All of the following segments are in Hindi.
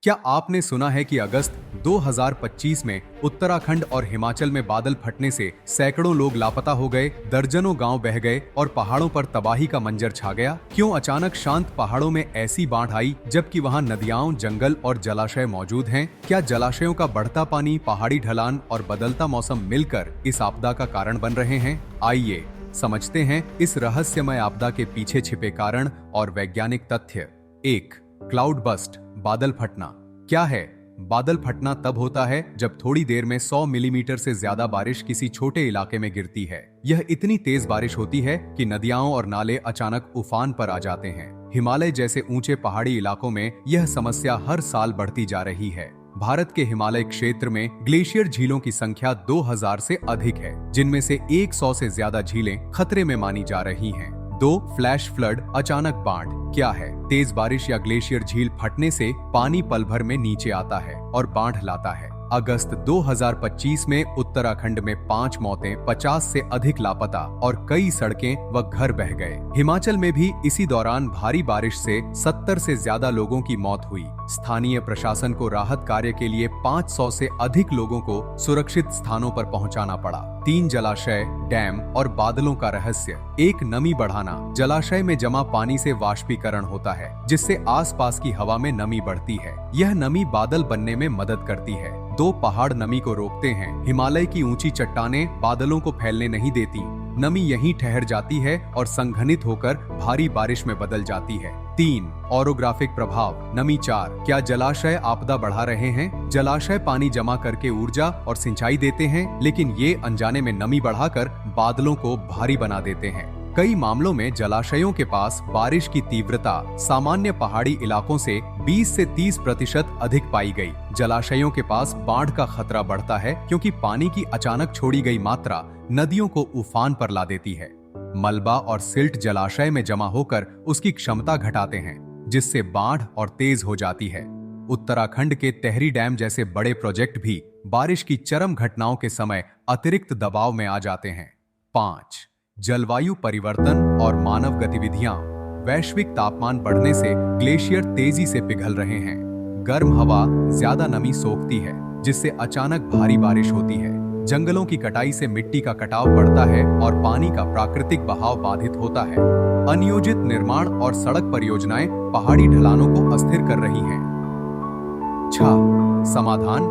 क्या आपने सुना है कि अगस्त 2025 में उत्तराखंड और हिमाचल में बादल फटने से सैकड़ों लोग लापता हो गए, दर्जनों गांव बह गए और पहाड़ों पर तबाही का मंजर छा गया? क्यों अचानक शांत पहाड़ों में ऐसी बाढ़ आई जबकि वहां नदियां, जंगल और जलाशय मौजूद हैं? क्या जलाशयों का बढ़ता पानी, पहाड़ी ढलान और बदलता मौसम मिलकर इस आपदा का कारण बन रहे हैं? आइए समझते हैं इस रहस्यमय आपदा के पीछे छिपे कारण और वैज्ञानिक तथ्य। 1. क्लाउड बस्ट, बादल फटना। क्या है? बादल फटना तब होता है जब थोड़ी देर में 100 मिलीमीटर से ज्यादा बारिश किसी छोटे इलाके में गिरती है। यह इतनी तेज बारिश होती है कि नदियां और नाले अचानक उफान पर आ जाते हैं। हिमालय जैसे ऊंचे पहाड़ी इलाकों में यह समस्या हर साल बढ़ती जा रही है। भारत के हिमालय क्षेत्र में ग्लेशियर झीलों की संख्या 2000 से अधिक है, जिनमें से 100 से ज्यादा झीलें खतरे में मानी जा रही हैं। 2. फ्लैश फ्लड, अचानक बाढ़। क्या है? तेज बारिश या ग्लेशियर झील फटने से पानी पल भर में नीचे आता है और बाढ़ लाता है। अगस्त 2025 में उत्तराखंड में 5 मौतें, 50 से अधिक लापता और कई सड़कें व घर बह गए। हिमाचल में भी इसी दौरान भारी बारिश से 70 से ज्यादा लोगों की मौत हुई। स्थानीय प्रशासन को राहत कार्य के लिए 500 से अधिक लोगों को सुरक्षित स्थानों पर पहुंचाना पड़ा। 3 जलाशय, डैम और बादलों का रहस्य। 1. नमी बढ़ाना। जलाशय में जमा पानी से वाष्पीकरण होता है, जिससे आसपास की हवा में नमी बढ़ती है। यह नमी बादल बनने में मदद करती है। 2. पहाड़ नमी को रोकते हैं। हिमालय की ऊंची चट्टानें बादलों को फैलने नहीं देती। नमी यहीं ठहर जाती है और संघनित होकर भारी बारिश में बदल जाती है। 3. ओरोग्राफिक प्रभाव, नमी। 4. क्या जलाशय आपदा बढ़ा रहे हैं? जलाशय पानी जमा करके ऊर्जा और सिंचाई देते हैं, लेकिन ये अनजाने में नमी बढ़ाकर बादलों को भारी बना देते हैं। कई मामलों में जलाशयों के पास बारिश की तीव्रता सामान्य पहाड़ी इलाकों से 20 से 30% अधिक पाई गई। जलाशयों के पास बाढ़ का खतरा बढ़ता है क्योंकि पानी की अचानक छोड़ी गई मात्रा नदियों को उफान पर ला देती है। मलबा और सिल्ट जलाशय में जमा होकर उसकी क्षमता घटाते हैं, जिससे बाढ़ और तेज हो जाती है। उत्तराखंड के तेहरी डैम जैसे बड़े प्रोजेक्ट भी बारिश की चरम घटनाओं के समय अतिरिक्त दबाव में आ जाते हैं। 5. जलवायु परिवर्तन और मानव गतिविधियां। वैश्विक तापमान बढ़ने से ग्लेशियर तेजी से पिघल रहे हैं। गर्म हवा ज्यादा नमी सोखती है, जिससे अचानक भारी बारिश होती है। जंगलों की कटाई से मिट्टी का कटाव बढ़ता है और पानी का प्राकृतिक बहाव बाधित होता है। अनियोजित निर्माण और सड़क परियोजनाएं पहाड़ी ढलानों को अस्थिर कर रही हैं। 6. समाधान।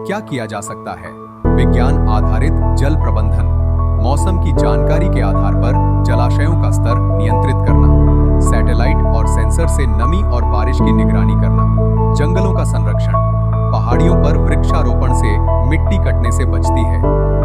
क्या किया जा सकता है? विज्ञान आधारित जल प्रबंधन। मौसम की जानकारी के आधार पर जलाशयों का स्तर नियंत्रित करना। सैटेलाइट और सेंसर से नमी और बारिश की निगरानी करना। जंगलों का संरक्षण। पहाड़ियों पर वृक्षारोपण से मिट्टी कटने से बचती है,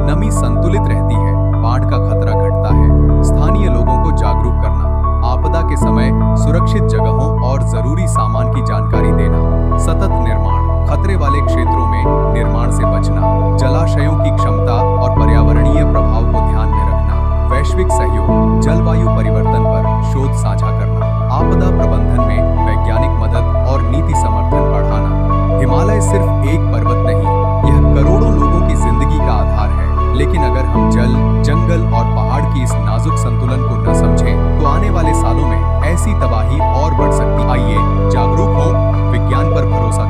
नमी संतुलित रहती है, बाढ़ का खतरा घटता है। स्थानीय लोगों को जागरूक करना। आपदा के समय सुरक्षित जगहों और जरूरी सामान की जानकारी देना। सतत निर्माण। खतरे वाले क्षेत्रों में निर्माण से बचना। जलाशयों की क्षमता और पर्यावरणीय प्रभाव को ध्यान में रखना। वैश्विक सहयोग। जलवायु परिवर्तन पर शोध साझा करना। आपदा प्रबंधन में वैज्ञानिक मदद और नीति समर्थन बढ़ाना। हिमालय सिर्फ एक पर्वत नहीं, यह करोड़ों लोगों की जिंदगी का आधार है। लेकिन अगर हम जल, जंगल और पहाड़ की इस नाजुक संतुलन को न समझें, तो आने वाले सालों में ऐसी तबाही और बढ़ सकती। आइए जागरूक हों, विज्ञान पर भरोसा